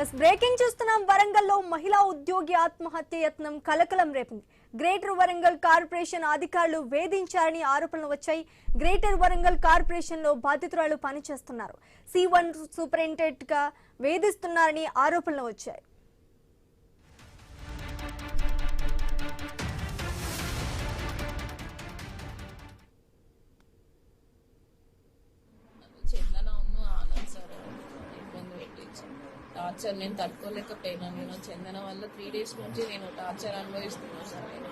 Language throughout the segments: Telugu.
ఎస్ బ్రేకింగ్ చూస్తున్నాం. వరంగల్లో మహిళా ఉద్యోగి ఆత్మహత్య యత్నం కలకలం రేపింది. గ్రేటర్ వరంగల్ కార్పొరేషన్ అధికారులు వేధించారని ఆరోపణలు వచ్చాయి. గ్రేటర్ వరంగల్ కార్పొరేషన్ లో బాధితురాలు పనిచేస్తున్నారు. C1 సూపరింటెండెంట్ గా వేధిస్తున్నారని ఆరోపణలు వచ్చాయి. టార్చర్ నేను తట్టుకోలేకపోయినా. నేను చందన వల్ల 3 days నుంచి నేను టార్చర్ అనుభవిస్తున్నాను సార్. నేను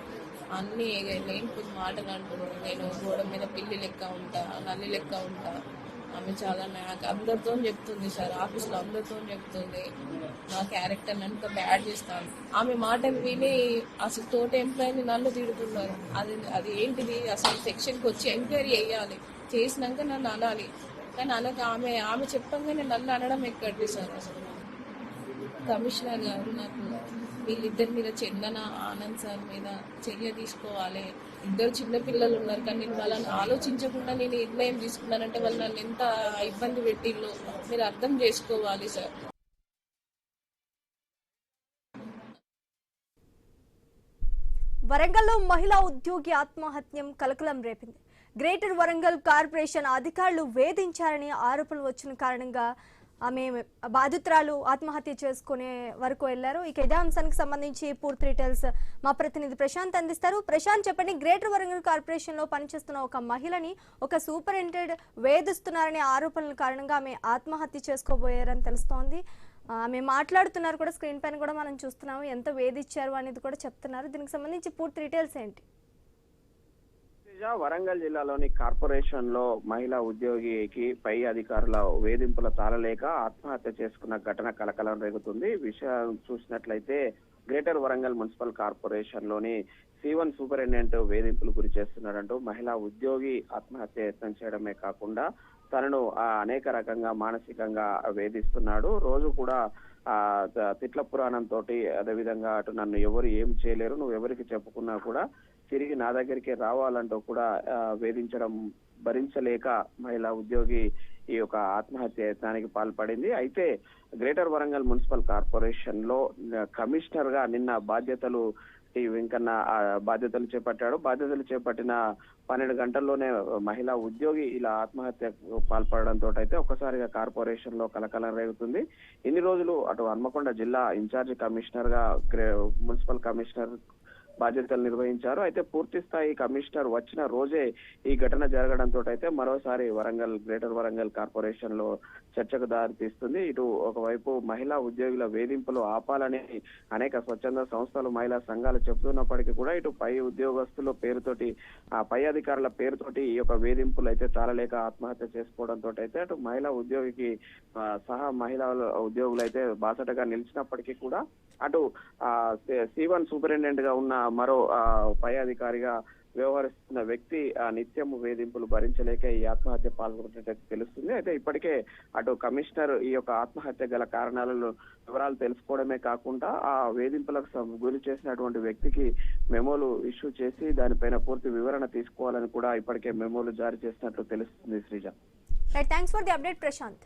అన్నీ లేని మాటలు అంటున్నాను. నేను గోడ మీద పిల్లి లెక్క ఉంటా, నల్లి లెక్క ఉంటా. ఆమె చాలా నాకు అందరితో చెప్తుంది సార్, ఆఫీస్లో అందరితో చెప్తుంది నా క్యారెక్టర్ అంతా బ్యాడ్ చేస్తాను. ఆమె మాటలు విని అసలు తోట ఎంప్లాయీని నన్ను తిడుతున్నారు. అది ఏంటిది, అసలు సెక్షన్కి వచ్చి ఎంక్వైరీ చేయాలి, చేసినాక నన్ను అనాలి. కానీ అలాగే ఆమె చెప్పంగానే నన్ను అనడం ఎక్కడిది సార్. అసలు కమిషనర్ గారు నాకు వీళ్ళిద్దరి మీద, చందన ఆనంద్ సార్ మీద చర్య తీసుకోవాలి. 2 చిన్న పిల్లలు ఉన్నారు, కానీ నేను వాళ్ళని ఆలోచించకుండా నేను నిర్ణయం తీసుకున్నానంటే వాళ్ళు నన్ను ఎంత ఇబ్బంది పెట్టిల్లో మీరు అర్థం చేసుకోవాలి సార్. వరంగల్లో మహిళా ఉద్యోగి ఆత్మహత్యం కలకలం రేపింది. గ్రేటర్ వరంగల్ కార్పొరేషన్ అధికారులు వేధించారని ఆరోపణలు వచ్చిన కారణంగా ఆమె బాధితురాలు ఆత్మహత్య చేసుకునే వరకు వెళ్లారు. ఇక ఇదే అంశానికి సంబంధించి పూర్తి డీటెయిల్స్ మా ప్రతినిధి ప్రశాంత్ అందిస్తారు. ప్రశాంత్, చెప్పండి. గ్రేటర్ వరంగల్ కార్పొరేషన్ లో పనిచేస్తున్న ఒక మహిళని ఒక సూపరింటెండెంట్ వేధిస్తున్నారనే ఆరోపణల కారణంగా ఆమె ఆత్మహత్య చేసుకోబోయారని తెలుస్తోంది. ఆమె మాట్లాడుతున్నారు కూడా, స్క్రీన్ పైన కూడా మనం చూస్తున్నాము. ఎంత వేధించారు అనేది కూడా చెప్తున్నారు. దీనికి సంబంధించి పూర్తి డీటెయిల్స్ ఏంటి? వరంగల్ జిల్లాలోని కార్పొరేషన్ లో మహిళా ఉద్యోగికి పై అధికారుల వేధింపుల తాళలేక ఆత్మహత్య చేసుకున్న ఘటన కలకలం రేగుతుంది. విషయం చూసినట్లయితే గ్రేటర్ వరంగల్ మున్సిపల్ కార్పొరేషన్ లోని C1 సూపరింటెండెంట్ వేధింపులు గురి చేస్తున్నారంటూ మహిళా ఉద్యోగి ఆత్మహత్య యత్నం చేయడమే కాకుండా తనను అనేక రకంగా మానసికంగా వేధిస్తున్నాడు. రోజు కూడా తిట్ల పురాణం తోటి, అదేవిధంగా అటు నన్ను ఎవరు ఏం చేయలేరు, నువ్వు ఎవరికి చెప్పుకున్నా కూడా తిరిగి నా దగ్గరికి రావాలంటూ కూడా వేధించడం భరించలేక మహిళా ఉద్యోగి ఈ యొక్క ఆత్మహత్య యత్నానికి పాల్పడింది. అయితే గ్రేటర్ వరంగల్ మున్సిపల్ కార్పొరేషన్ లో కమిషనర్ గా నిన్న బాధ్యతలు వెంకన్న బాధ్యతలు చేపట్టాడు. బాధ్యతలు చేపట్టిన 12 గంటల్లోనే మహిళా ఉద్యోగి ఇలా ఆత్మహత్యకు పాల్పడడంతో అయితే ఒక్కసారిగా కార్పొరేషన్ లో కలకలం రేగుతుంది. ఇన్ని రోజులు అటు హన్మకొండ జిల్లా ఇన్ఛార్జి కమిషనర్ గా మున్సిపల్ కమిషనర్ బాధ్యతలు నిర్వహించారు. అయితే పూర్తి స్థాయి కమిషనర్ వచ్చిన రోజే ఈ ఘటన జరగడంతో అయితే మరోసారి గ్రేటర్ వరంగల్ కార్పొరేషన్ లో చర్చకు దారితీస్తుంది. ఇటు ఒకవైపు మహిళా ఉద్యోగుల వేధింపులు ఆపాలని అనేక స్వచ్ఛంద సంస్థలు, మహిళా సంఘాలు చెబుతున్నప్పటికీ కూడా ఇటు పై ఉద్యోగస్తుల పేరుతోటి, పై అధికారుల పేరుతోటి ఈ యొక్క వేధింపులు అయితే తాళలేక ఆత్మహత్య చేసుకోవడంతో అయితే అటు మహిళా ఉద్యోగికి సహా మహిళా ఉద్యోగులు అయితే బాసటగా నిలిచినప్పటికీ కూడా అటు C1 సూపరింటెండెంట్ గా ఉన్న మరో పై అధికారిగా వ్యవహరిస్తున్న వ్యక్తి నిత్యము వేధింపులు భరించలేక ఈ ఆత్మహత్య పాల్గొన్నట్టు తెలుస్తుంది. అయితే ఇప్పటికే అటు కమిషనర్ ఈ యొక్క ఆత్మహత్య గల కారణాలను వివరాలు తెలుసుకోవడమే కాకుండా ఆ వేధింపులకు గురి చేసినటువంటి వ్యక్తికి మెమోలు ఇష్యూ చేసి దానిపైన పూర్తి వివరణ తీసుకోవాలని కూడా ఇప్పటికే మెమోలు జారీ చేసినట్లు తెలుస్తుంది. Sreeja, thanks for the update Prashanth.